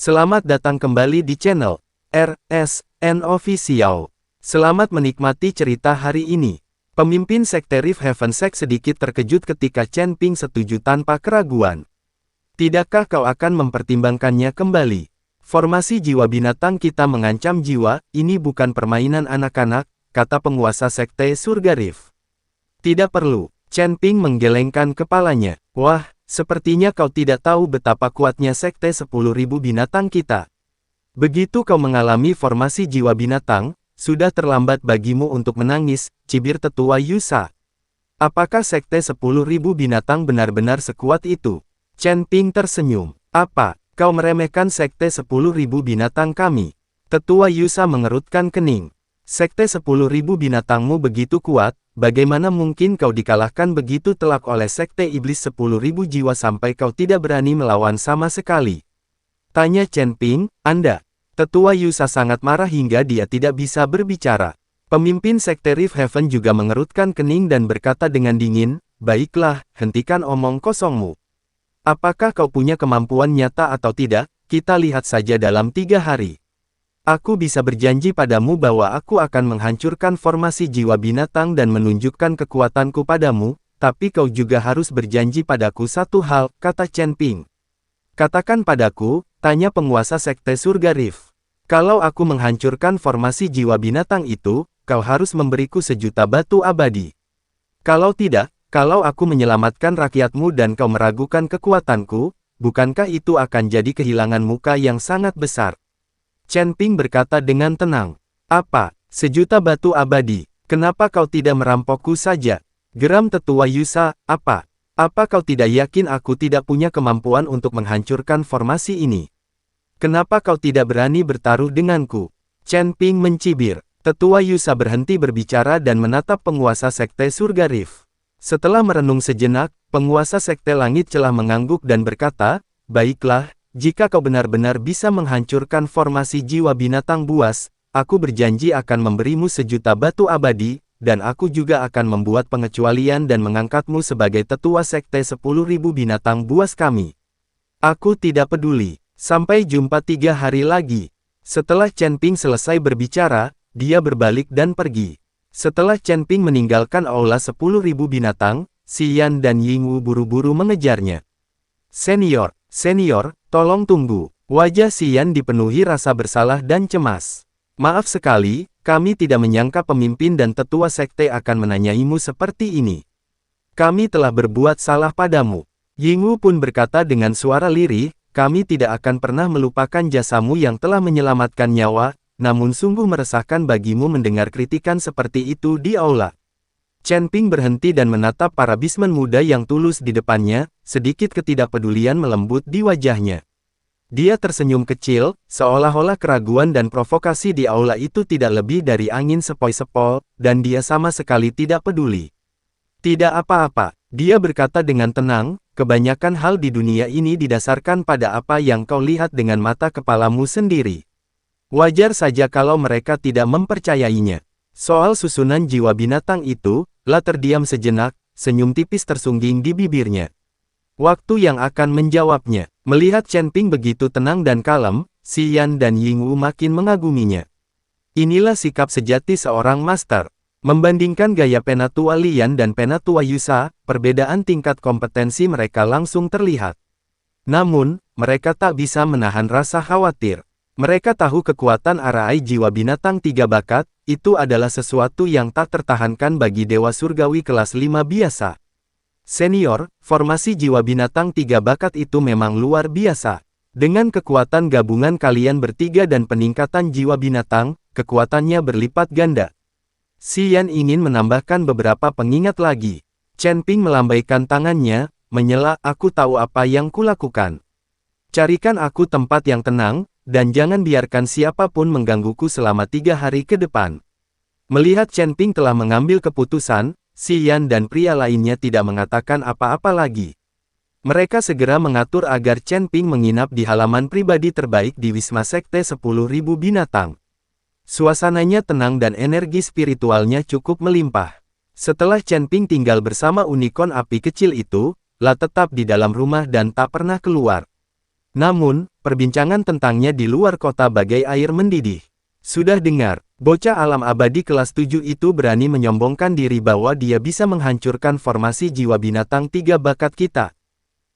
Selamat datang kembali di channel RSN Official. Selamat menikmati cerita hari ini. Pemimpin Sekte Rift Heaven Sect sedikit terkejut ketika Chen Ping setuju tanpa keraguan. Tidakkah kau akan mempertimbangkannya kembali? Formasi jiwa binatang kita mengancam jiwa, ini bukan permainan anak-anak, kata penguasa Sekte Surga Rift. Tidak perlu. Chen Ping menggelengkan kepalanya. Wah, sepertinya kau tidak tahu betapa kuatnya Sekte 10.000 binatang kita. Begitu kau mengalami formasi jiwa binatang, sudah terlambat bagimu untuk menangis, cibir tetua Yusa. Apakah Sekte 10.000 binatang benar-benar sekuat itu? Chen Ping tersenyum. Apa, kau meremehkan Sekte 10.000 binatang kami? Tetua Yusa mengerutkan kening. Sekte 10.000 binatangmu begitu kuat, bagaimana mungkin kau dikalahkan begitu telak oleh Sekte Iblis 10.000 jiwa sampai kau tidak berani melawan sama sekali? Tanya Chen Ping, Anda. Tetua Yusa sangat marah hingga dia tidak bisa berbicara. Pemimpin Sekte Rift Heaven juga mengerutkan kening dan berkata dengan dingin, baiklah, hentikan omong kosongmu. Apakah kau punya kemampuan nyata atau tidak, kita lihat saja dalam 3 hari. Aku bisa berjanji padamu bahwa aku akan menghancurkan formasi jiwa binatang dan menunjukkan kekuatanku padamu, tapi kau juga harus berjanji padaku satu hal, kata Chen Ping. Katakan padaku, tanya penguasa Sekte Surga Rift. Kalau aku menghancurkan formasi jiwa binatang itu, kau harus memberiku 1.000.000 batu abadi. Kalau tidak, kalau aku menyelamatkan rakyatmu dan kau meragukan kekuatanku, bukankah itu akan jadi kehilangan muka yang sangat besar? Chen Ping berkata dengan tenang. Apa, 1.000.000 batu abadi? Kenapa kau tidak merampokku saja? Geram tetua Yusa, apa? Apa kau tidak yakin aku tidak punya kemampuan untuk menghancurkan formasi ini? Kenapa kau tidak berani bertaruh denganku? Chen Ping mencibir. Tetua Yusa berhenti berbicara dan menatap penguasa Sekte Surga Rift. Setelah merenung sejenak, penguasa Sekte Langit Celah mengangguk dan berkata, baiklah, jika kau benar-benar bisa menghancurkan formasi jiwa binatang buas, aku berjanji akan memberimu 1.000.000 batu abadi, dan aku juga akan membuat pengecualian dan mengangkatmu sebagai tetua Sekte 10.000 binatang buas kami. Aku tidak peduli. Sampai jumpa 3 hari lagi. Setelah Chen Ping selesai berbicara, dia berbalik dan pergi. Setelah Chen Ping meninggalkan aula 10.000 binatang, Xian dan Yingwu buru-buru mengejarnya. Senior, tolong tunggu. Wajah Xian dipenuhi rasa bersalah dan cemas. Maaf sekali, kami tidak menyangka pemimpin dan tetua sekte akan menanyaimu seperti ini. Kami telah berbuat salah padamu. Yingwu pun berkata dengan suara lirih, kami tidak akan pernah melupakan jasamu yang telah menyelamatkan nyawa, namun sungguh meresahkan bagimu mendengar kritikan seperti itu di aula. Chen Ping berhenti dan menatap para bisman muda yang tulus di depannya, sedikit ketidakpedulian melembut di wajahnya. Dia tersenyum kecil, seolah-olah keraguan dan provokasi di aula itu tidak lebih dari angin sepoi-sepoi, dan dia sama sekali tidak peduli. Tidak apa-apa, dia berkata dengan tenang, kebanyakan hal di dunia ini didasarkan pada apa yang kau lihat dengan mata kepalamu sendiri. Wajar saja kalau mereka tidak mempercayainya. Soal susunan jiwa binatang itu, La terdiam sejenak, senyum tipis tersungging di bibirnya. Waktu yang akan menjawabnya. Melihat Chen Ping begitu tenang dan kalem, Xian dan Yingwu makin mengaguminya. Inilah sikap sejati seorang master. Membandingkan gaya Penatua Lian dan Penatua Yusa, perbedaan tingkat kompetensi mereka langsung terlihat. Namun, mereka tak bisa menahan rasa khawatir. Mereka tahu kekuatan arai jiwa binatang 3 bakat, itu adalah sesuatu yang tak tertahankan bagi Dewa Surgawi kelas 5 biasa. Senior, formasi jiwa binatang 3 bakat itu memang luar biasa. Dengan kekuatan gabungan kalian bertiga dan peningkatan jiwa binatang, kekuatannya berlipat ganda. Xian ingin menambahkan beberapa pengingat lagi. Chen Ping melambaikan tangannya, menyela, aku tahu apa yang kulakukan. Carikan aku tempat yang tenang, dan jangan biarkan siapapun menggangguku selama 3 hari ke depan. Melihat Chen Ping telah mengambil keputusan, Xian dan pria lainnya tidak mengatakan apa-apa lagi. Mereka segera mengatur agar Chen Ping menginap di halaman pribadi terbaik di Wisma Sekte 10.000 binatang. Suasananya tenang dan energi spiritualnya cukup melimpah. Setelah Chen Ping tinggal bersama unicorn api kecil itu, La tetap di dalam rumah dan tak pernah keluar. Namun, perbincangan tentangnya di luar kota bagai air mendidih. Sudah dengar, bocah alam abadi kelas 7 itu berani menyombongkan diri bahwa dia bisa menghancurkan formasi jiwa binatang 3 bakat kita.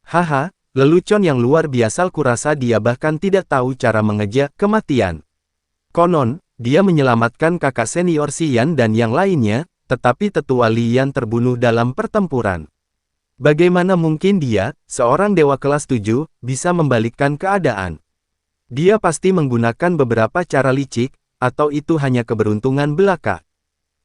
Haha, lelucon yang luar biasa, kurasa dia bahkan tidak tahu cara mengejar kematian. Konon, dia menyelamatkan kakak senior Xian dan yang lainnya, tetapi tetua Lian terbunuh dalam pertempuran. Bagaimana mungkin dia, seorang dewa kelas 7, bisa membalikkan keadaan? Dia pasti menggunakan beberapa cara licik, atau itu hanya keberuntungan belaka.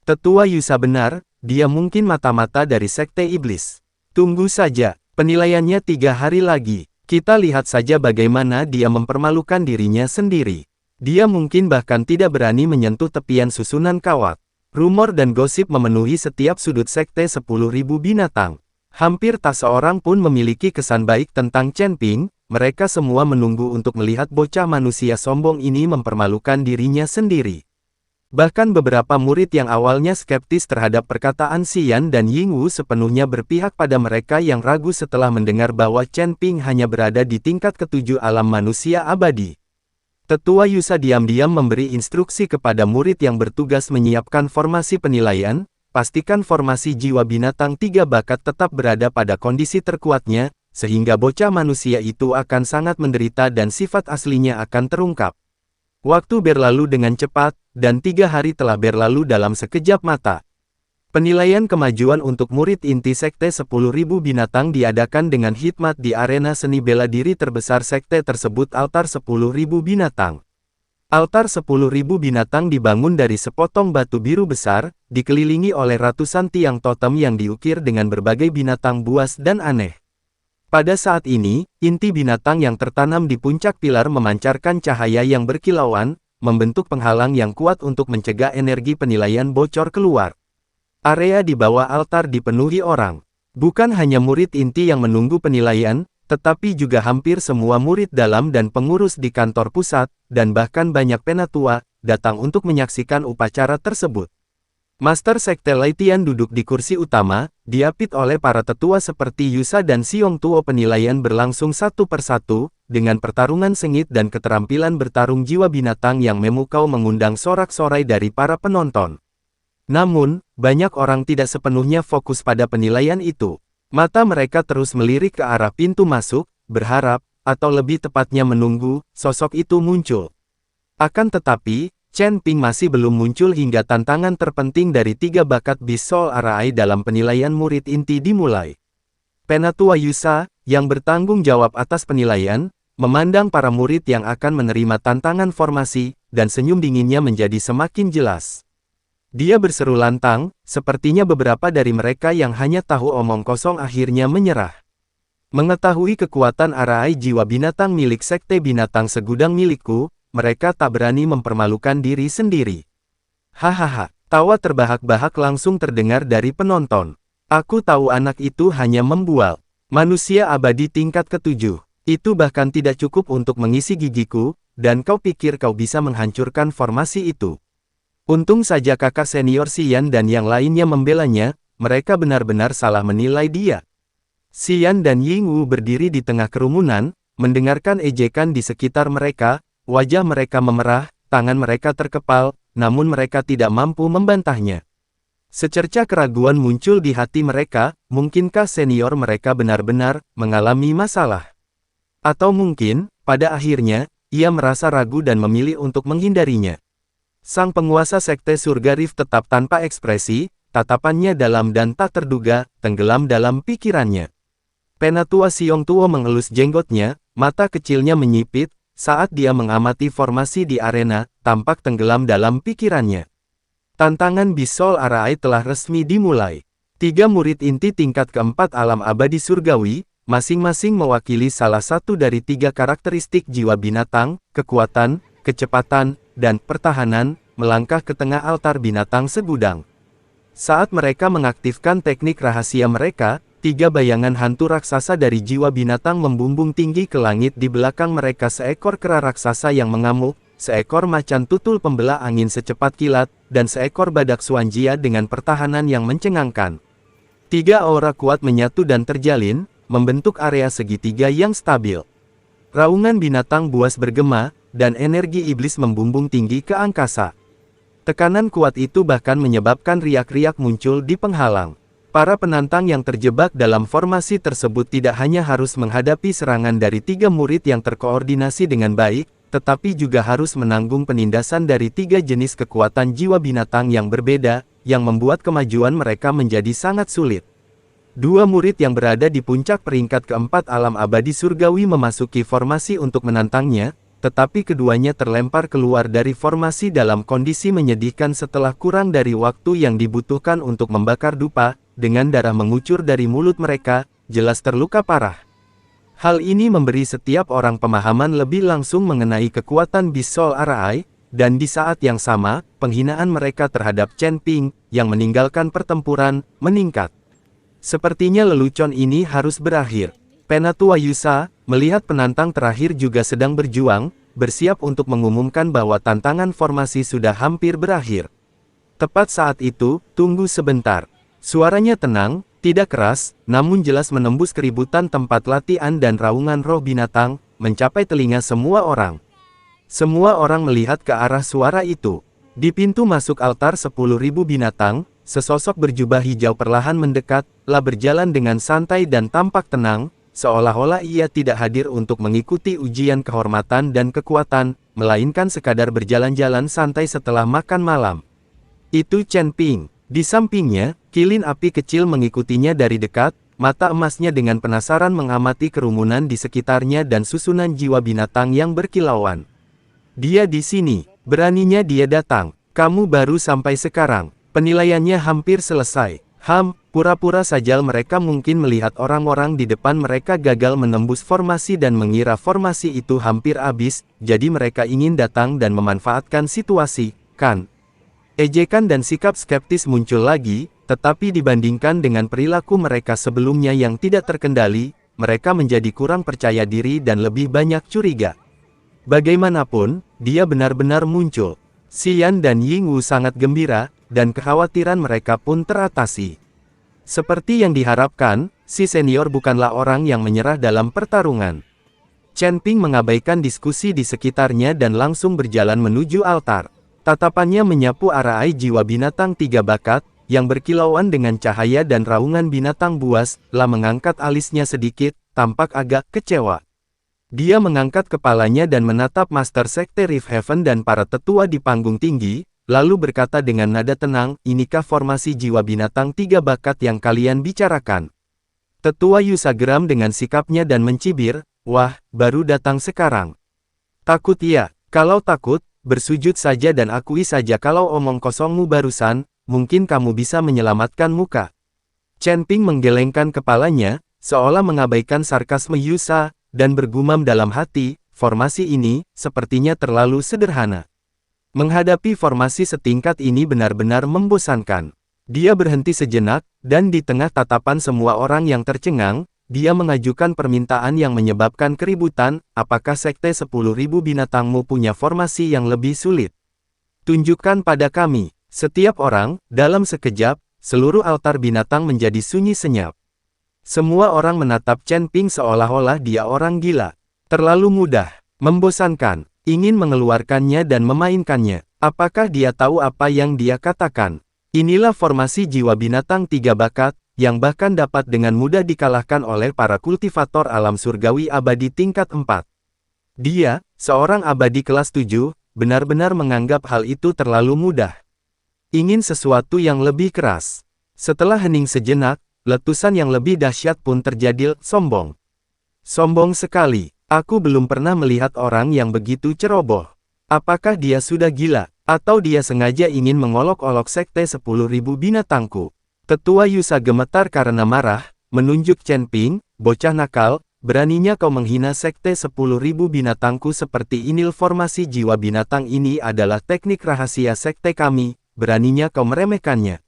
Tetua Yusa benar, dia mungkin mata-mata dari Sekte Iblis. Tunggu saja, penilaiannya 3 hari lagi. Kita lihat saja bagaimana dia mempermalukan dirinya sendiri. Dia mungkin bahkan tidak berani menyentuh tepian susunan kawat. Rumor dan gosip memenuhi setiap sudut sekte 10.000 binatang. Hampir tak seorang pun memiliki kesan baik tentang Chen Ping, mereka semua menunggu untuk melihat bocah manusia sombong ini mempermalukan dirinya sendiri. Bahkan beberapa murid yang awalnya skeptis terhadap perkataan Xian dan Yingwu sepenuhnya berpihak pada mereka yang ragu setelah mendengar bahwa Chen Ping hanya berada di tingkat ke-7 alam manusia abadi. Tetua Yusa diam-diam memberi instruksi kepada murid yang bertugas menyiapkan formasi penilaian, pastikan formasi jiwa binatang 3 bakat tetap berada pada kondisi terkuatnya, sehingga bocah manusia itu akan sangat menderita dan sifat aslinya akan terungkap. Waktu berlalu dengan cepat, dan 3 hari telah berlalu dalam sekejap mata. Penilaian kemajuan untuk murid inti sekte 10.000 binatang diadakan dengan hikmat di arena seni bela diri terbesar sekte tersebut, altar 10.000 binatang. Altar 10.000 binatang dibangun dari sepotong batu biru besar, dikelilingi oleh ratusan tiang totem yang diukir dengan berbagai binatang buas dan aneh. Pada saat ini, inti binatang yang tertanam di puncak pilar memancarkan cahaya yang berkilauan, membentuk penghalang yang kuat untuk mencegah energi penilaian bocor keluar. Area di bawah altar dipenuhi orang. Bukan hanya murid inti yang menunggu penilaian, tetapi juga hampir semua murid dalam dan pengurus di kantor pusat, dan bahkan banyak penatua, datang untuk menyaksikan upacara tersebut. Master Sekte Laitian duduk di kursi utama, diapit oleh para tetua seperti Yusa dan Xiong Tuo. Penilaian berlangsung satu persatu, dengan pertarungan sengit dan keterampilan bertarung jiwa binatang yang memukau mengundang sorak-sorai dari para penonton. Namun, banyak orang tidak sepenuhnya fokus pada penilaian itu. Mata mereka terus melirik ke arah pintu masuk, berharap, atau lebih tepatnya menunggu, sosok itu muncul. Akan tetapi, Chen Ping masih belum muncul hingga tantangan terpenting dari 3 bakat Beast Soul Arai dalam penilaian murid inti dimulai. Penatua Yusa, yang bertanggung jawab atas penilaian, memandang para murid yang akan menerima tantangan formasi, dan senyum dinginnya menjadi semakin jelas. Dia berseru lantang, sepertinya beberapa dari mereka yang hanya tahu omong kosong akhirnya menyerah. Mengetahui kekuatan arai jiwa binatang milik Sekte Binatang segudang milikku, mereka tak berani mempermalukan diri sendiri. Hahaha, tawa terbahak-bahak langsung terdengar dari penonton. Aku tahu anak itu hanya membual. Manusia abadi tingkat ke-7. Itu bahkan tidak cukup untuk mengisi gigiku, dan kau pikir kau bisa menghancurkan formasi itu. Untung saja kakak senior Xian dan yang lainnya membelanya, mereka benar-benar salah menilai dia. Xian dan Yingwu berdiri di tengah kerumunan, mendengarkan ejekan di sekitar mereka, wajah mereka memerah, tangan mereka terkepal, namun mereka tidak mampu membantahnya. Secerca keraguan muncul di hati mereka, mungkinkah senior mereka benar-benar mengalami masalah? Atau mungkin, pada akhirnya, ia merasa ragu dan memilih untuk menghindarinya. Sang penguasa Sekte Surga Rift tetap tanpa ekspresi, tatapannya dalam dan tak terduga, tenggelam dalam pikirannya. Penatua Xiong Tuo mengelus jenggotnya, mata kecilnya menyipit, saat dia mengamati formasi di arena, tampak tenggelam dalam pikirannya. Tantangan Beast Soul Arai telah resmi dimulai. 3 murid inti tingkat ke-4 alam abadi surgawi, masing-masing mewakili salah satu dari 3 karakteristik jiwa binatang, kekuatan, kecepatan, dan pertahanan, melangkah ke tengah altar binatang segudang. Saat mereka mengaktifkan teknik rahasia mereka, 3 bayangan hantu raksasa dari jiwa binatang membumbung tinggi ke langit di belakang mereka. Seekor kera raksasa yang mengamuk, seekor macan tutul pembelah angin secepat kilat, dan seekor badak Xuanjia dengan pertahanan yang mencengangkan. 3 aura kuat menyatu dan terjalin, membentuk area segitiga yang stabil. Raungan binatang buas bergema, dan energi iblis membumbung tinggi ke angkasa. Tekanan kuat itu bahkan menyebabkan riak-riak muncul di penghalang. Para penantang yang terjebak dalam formasi tersebut tidak hanya harus menghadapi serangan dari 3 murid yang terkoordinasi dengan baik, tetapi juga harus menanggung penindasan dari 3 jenis kekuatan jiwa binatang yang berbeda, yang membuat kemajuan mereka menjadi sangat sulit. 2 murid yang berada di puncak peringkat keempat alam abadi surgawi memasuki formasi untuk menantangnya, tetapi keduanya terlempar keluar dari formasi dalam kondisi menyedihkan setelah kurang dari waktu yang dibutuhkan untuk membakar dupa, dengan darah mengucur dari mulut mereka, jelas terluka parah. Hal ini memberi setiap orang pemahaman lebih langsung mengenai kekuatan Beast Soul Arai, dan di saat yang sama, penghinaan mereka terhadap Chen Ping, yang meninggalkan pertempuran, meningkat. Sepertinya lelucon ini harus berakhir. Penatua Yusa, melihat penantang terakhir juga sedang berjuang, bersiap untuk mengumumkan bahwa tantangan formasi sudah hampir berakhir. Tepat saat itu, tunggu sebentar. Suaranya tenang, tidak keras, namun jelas menembus keributan tempat latihan dan raungan roh binatang, mencapai telinga semua orang. Semua orang melihat ke arah suara itu. Di pintu masuk altar 10.000 binatang, sesosok berjubah hijau perlahan mendekat, berjalan dengan santai dan tampak tenang, seolah-olah ia tidak hadir untuk mengikuti ujian kehormatan dan kekuatan, melainkan sekadar berjalan-jalan santai setelah makan malam. Itu Chen Ping. Di sampingnya, kilin api kecil mengikutinya dari dekat, mata emasnya dengan penasaran mengamati kerumunan di sekitarnya dan susunan jiwa binatang yang berkilauan. Dia di sini, beraninya dia datang. Kamu baru sampai sekarang. Penilaiannya hampir selesai. Pura-pura saja mereka mungkin melihat orang-orang di depan mereka gagal menembus formasi dan mengira formasi itu hampir habis, jadi mereka ingin datang dan memanfaatkan situasi, kan? Ejekan dan sikap skeptis muncul lagi, tetapi dibandingkan dengan perilaku mereka sebelumnya yang tidak terkendali, mereka menjadi kurang percaya diri dan lebih banyak curiga. Bagaimanapun, dia benar-benar muncul. Xian dan Ying Wu sangat gembira, dan kekhawatiran mereka pun teratasi. Seperti yang diharapkan, si senior bukanlah orang yang menyerah dalam pertarungan. Chen Ping mengabaikan diskusi di sekitarnya dan langsung berjalan menuju altar. Tatapannya menyapu arai jiwa binatang 3 bakat, yang berkilauan dengan cahaya dan raungan binatang buas, mengangkat alisnya sedikit, tampak agak kecewa. Dia mengangkat kepalanya dan menatap Master Sekte Rift Heaven dan para tetua di panggung tinggi, lalu berkata dengan nada tenang, inikah formasi jiwa binatang 3 bakat yang kalian bicarakan? Tetua Yusa geram dengan sikapnya dan mencibir, wah, baru datang sekarang. Takut ya? Kalau takut, bersujud saja dan akui saja kalau omong kosongmu barusan, mungkin kamu bisa menyelamatkan muka. Chen Ping menggelengkan kepalanya, seolah mengabaikan sarkasme Yusa, dan bergumam dalam hati, formasi ini, sepertinya terlalu sederhana. Menghadapi formasi setingkat ini benar-benar membosankan. Dia berhenti sejenak, dan di tengah tatapan semua orang yang tercengang, dia mengajukan permintaan yang menyebabkan keributan, apakah sekte 10.000 binatangmu punya formasi yang lebih sulit? Tunjukkan pada kami. Setiap orang, dalam sekejap, seluruh altar binatang menjadi sunyi senyap. Semua orang menatap Chen Ping seolah-olah dia orang gila. Terlalu mudah, membosankan. Ingin mengeluarkannya dan memainkannya. Apakah dia tahu apa yang dia katakan? Inilah formasi jiwa binatang 3 bakat, yang bahkan dapat dengan mudah dikalahkan oleh para kultivator alam surgawi abadi tingkat 4. Dia, seorang abadi kelas 7, benar-benar menganggap hal itu terlalu mudah. Ingin sesuatu yang lebih keras. Setelah hening sejenak, letusan yang lebih dahsyat pun terjadi. Sombong. Sombong sekali. Aku belum pernah melihat orang yang begitu ceroboh. Apakah dia sudah gila, atau dia sengaja ingin mengolok-olok sekte 10.000 binatangku? Tetua Yusa gemetar karena marah, menunjuk Chen Ping, bocah nakal, beraninya kau menghina sekte 10.000 binatangku seperti ini. Formasi jiwa binatang ini adalah teknik rahasia sekte kami, beraninya kau meremehkannya.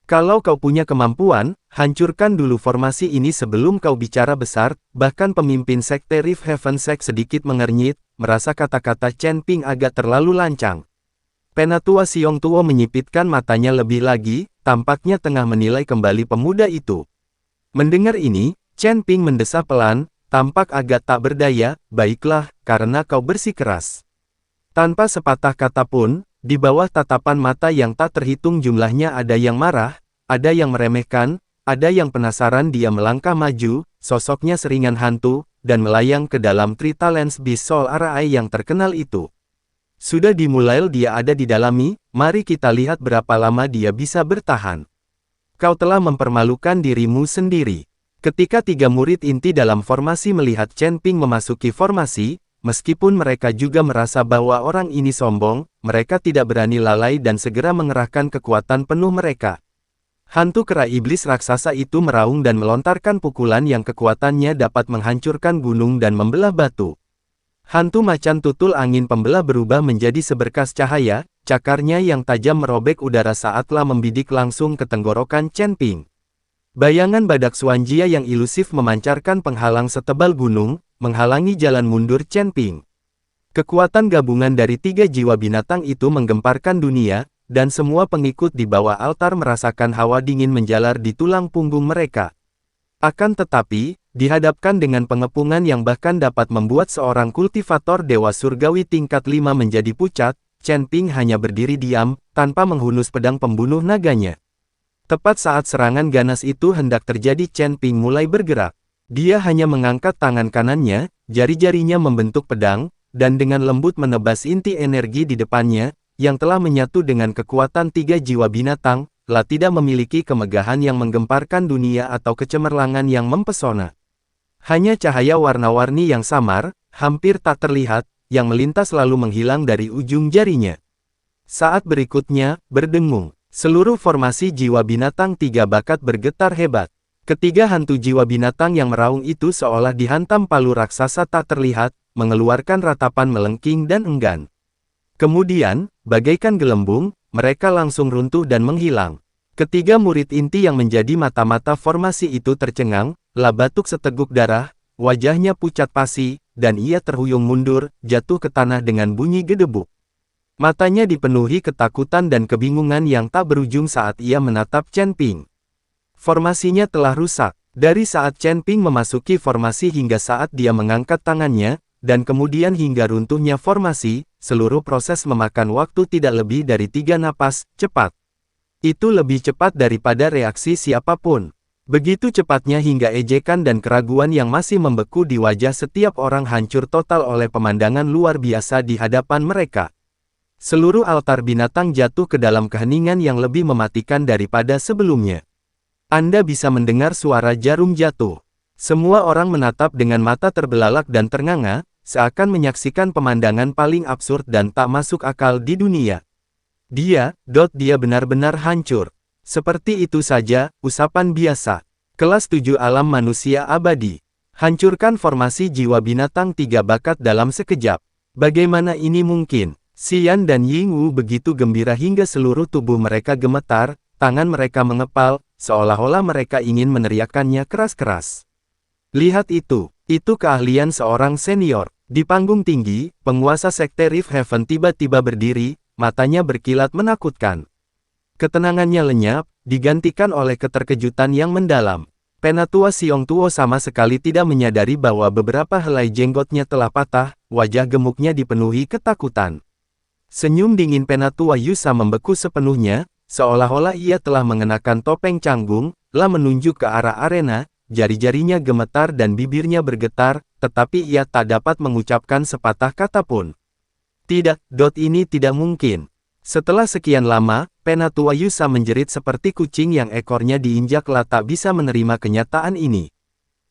Kalau kau punya kemampuan, hancurkan dulu formasi ini sebelum kau bicara besar. Bahkan pemimpin sekte Rift Heaven Sect sedikit mengernyit, merasa kata-kata Chen Ping agak terlalu lancang. Penatua Xiong Tuo menyipitkan matanya lebih lagi, tampaknya tengah menilai kembali pemuda itu. Mendengar ini, Chen Ping mendesah pelan, tampak agak tak berdaya. Baiklah, karena kau bersikeras. Tanpa sepatah kata pun, di bawah tatapan mata yang tak terhitung jumlahnya ada yang marah, ada yang meremehkan, ada yang penasaran. Dia melangkah maju, sosoknya seringan hantu, dan melayang ke dalam Tri-Talents Beast Soul Arai yang terkenal itu. Sudah dimulai, dia ada di dalami, mari kita lihat berapa lama dia bisa bertahan. Kau telah mempermalukan dirimu sendiri. Ketika tiga murid inti dalam formasi melihat Chen Ping memasuki formasi, meskipun mereka juga merasa bahwa orang ini sombong, mereka tidak berani lalai dan segera mengerahkan kekuatan penuh mereka. Hantu kera iblis raksasa itu meraung dan melontarkan pukulan yang kekuatannya dapat menghancurkan gunung dan membelah batu. Hantu macan tutul angin pembelah berubah menjadi seberkas cahaya, cakarnya yang tajam merobek udara saatlah membidik langsung ke tenggorokan Chen Ping. Bayangan badak Xuanjia yang ilusif memancarkan penghalang setebal gunung, menghalangi jalan mundur Chen Ping. Kekuatan gabungan dari tiga jiwa binatang itu menggemparkan dunia, dan semua pengikut di bawah altar merasakan hawa dingin menjalar di tulang punggung mereka. Akan tetapi, dihadapkan dengan pengepungan yang bahkan dapat membuat seorang kultivator dewa surgawi tingkat 5 menjadi pucat, Chen Ping hanya berdiri diam, tanpa menghunus pedang pembunuh naganya. Tepat saat serangan ganas itu hendak terjadi, Chen Ping mulai bergerak. Dia hanya mengangkat tangan kanannya, jari-jarinya membentuk pedang, dan dengan lembut menebas inti energi di depannya, yang telah menyatu dengan kekuatan tiga jiwa binatang, lah tidak memiliki kemegahan yang menggemparkan dunia atau kecemerlangan yang mempesona. Hanya cahaya warna-warni yang samar, hampir tak terlihat, yang melintas lalu menghilang dari ujung jarinya. Saat berikutnya, berdengung. Seluruh formasi jiwa binatang tiga bakat bergetar hebat. Ketiga hantu jiwa binatang yang meraung itu seolah dihantam palu raksasa tak terlihat, mengeluarkan ratapan melengking dan enggan. Kemudian, bagaikan gelembung, mereka langsung runtuh dan menghilang. Ketiga murid inti yang menjadi mata-mata formasi itu tercengang, lah batuk seteguk darah, wajahnya pucat pasi, dan ia terhuyung mundur, jatuh ke tanah dengan bunyi gedebuk. Matanya dipenuhi ketakutan dan kebingungan yang tak berujung saat ia menatap Chen Ping. Formasinya telah rusak. Dari saat Chen Ping memasuki formasi hingga saat dia mengangkat tangannya, dan kemudian hingga runtuhnya formasi, seluruh proses memakan waktu tidak lebih dari 3 napas, cepat. Itu lebih cepat daripada reaksi siapapun. Begitu cepatnya hingga ejekan dan keraguan yang masih membeku di wajah setiap orang hancur total oleh pemandangan luar biasa di hadapan mereka. Seluruh altar binatang jatuh ke dalam keheningan yang lebih mematikan daripada sebelumnya. Anda bisa mendengar suara jarum jatuh. Semua orang menatap dengan mata terbelalak dan ternganga, seakan menyaksikan pemandangan paling absurd dan tak masuk akal di dunia. Dia benar-benar hancur. Seperti itu saja, usapan biasa. Kelas 7 alam manusia abadi. Hancurkan formasi jiwa binatang tiga bakat dalam sekejap. Bagaimana ini mungkin? Xian dan Ying Wu begitu gembira hingga seluruh tubuh mereka gemetar, tangan mereka mengepal, seolah-olah mereka ingin meneriakannya keras-keras. Lihat itu keahlian seorang senior. Di panggung tinggi, penguasa sekte Rift Heaven tiba-tiba berdiri, matanya berkilat menakutkan. Ketenangannya lenyap, digantikan oleh keterkejutan yang mendalam. Penatua Xiong Tuo sama sekali tidak menyadari bahwa beberapa helai jenggotnya telah patah, wajah gemuknya dipenuhi ketakutan. Senyum dingin Penatua Yusa membeku sepenuhnya, seolah-olah ia telah mengenakan topeng canggung, lah menunjuk ke arah arena, jari-jarinya gemetar dan bibirnya bergetar, tetapi ia tak dapat mengucapkan sepatah kata pun. Tidak, ini tidak mungkin. Setelah sekian lama, Penatua Yusa menjerit seperti kucing yang ekornya diinjak lah tak bisa menerima kenyataan ini.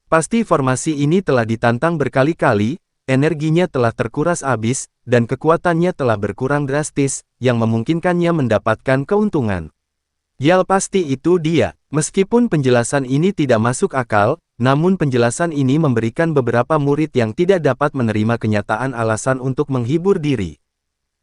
Pasti formasi ini telah ditantang berkali-kali, energinya telah terkuras habis, dan kekuatannya telah berkurang drastis, yang memungkinkannya mendapatkan keuntungan. Yal pasti itu dia. Meskipun penjelasan ini tidak masuk akal, namun penjelasan ini memberikan beberapa murid yang tidak dapat menerima kenyataan alasan untuk menghibur diri.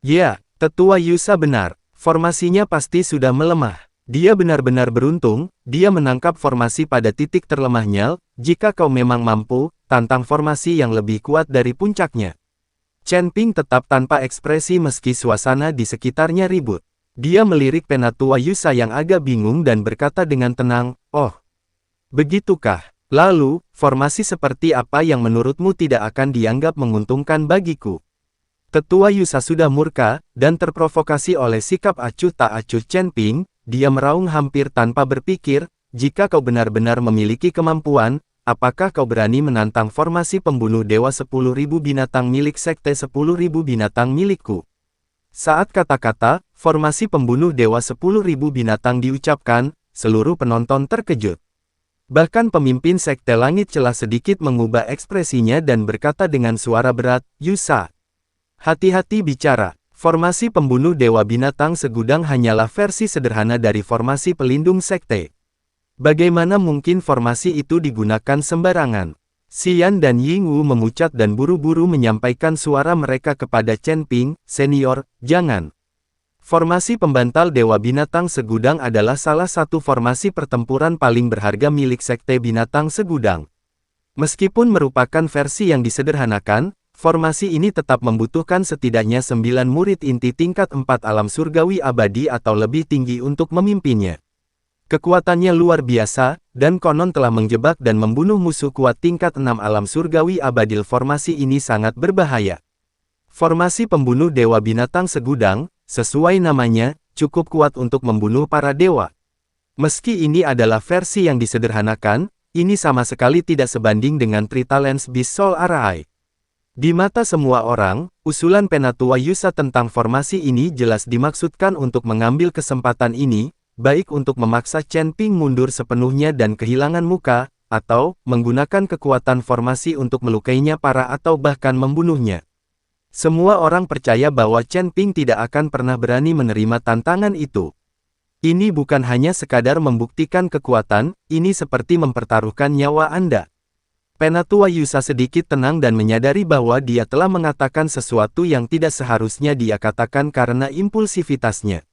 Ya, Tetua Yusa benar. Formasinya pasti sudah melemah. Dia benar-benar beruntung, dia menangkap formasi pada titik terlemahnya. Jika kau memang mampu, tantang formasi yang lebih kuat dari puncaknya. Chen Ping tetap tanpa ekspresi meski suasana di sekitarnya ribut. Dia melirik Penatua Yusa yang agak bingung dan berkata dengan tenang, "Oh, begitukah?" Lalu, formasi seperti apa yang menurutmu tidak akan dianggap menguntungkan bagiku? Tetua Yusa sudah murka, dan terprovokasi oleh sikap acuh tak acuh Chen Ping. Dia meraung hampir tanpa berpikir, jika kau benar-benar memiliki kemampuan, apakah kau berani menantang formasi pembunuh dewa 10.000 binatang milik sekte 10.000 binatang milikku? Saat kata-kata, formasi pembunuh dewa 10.000 binatang diucapkan, seluruh penonton terkejut. Bahkan pemimpin sekte langit celah sedikit mengubah ekspresinya dan berkata dengan suara berat, Yusa. Hati-hati bicara, formasi pembunuh dewa binatang segudang hanyalah versi sederhana dari formasi pelindung sekte. Bagaimana mungkin formasi itu digunakan sembarangan? Xian dan Yingwu memucat dan buru-buru menyampaikan suara mereka kepada Chen Ping, senior, jangan. Formasi pembantal dewa binatang segudang adalah salah satu formasi pertempuran paling berharga milik sekte binatang segudang. Meskipun merupakan versi yang disederhanakan, formasi ini tetap membutuhkan setidaknya 9 murid inti tingkat 4 alam surgawi abadi atau lebih tinggi untuk memimpinnya. Kekuatannya luar biasa, dan konon telah menjebak dan membunuh musuh kuat tingkat 6 alam surgawi abadil. Formasi ini sangat berbahaya. Formasi pembunuh dewa binatang segudang, sesuai namanya, cukup kuat untuk membunuh para dewa. Meski ini adalah versi yang disederhanakan, ini sama sekali tidak sebanding dengan Tritalens Beast Soul Arai. Di mata semua orang, usulan Penatua Yusa tentang formasi ini jelas dimaksudkan untuk mengambil kesempatan ini, baik untuk memaksa Chen Ping mundur sepenuhnya dan kehilangan muka, atau menggunakan kekuatan formasi untuk melukainya parah atau bahkan membunuhnya. Semua orang percaya bahwa Chen Ping tidak akan pernah berani menerima tantangan itu. Ini bukan hanya sekadar membuktikan kekuatan, ini seperti mempertaruhkan nyawa Anda. Penatua Yusa sedikit tenang dan menyadari bahwa dia telah mengatakan sesuatu yang tidak seharusnya dia katakan karena impulsivitasnya.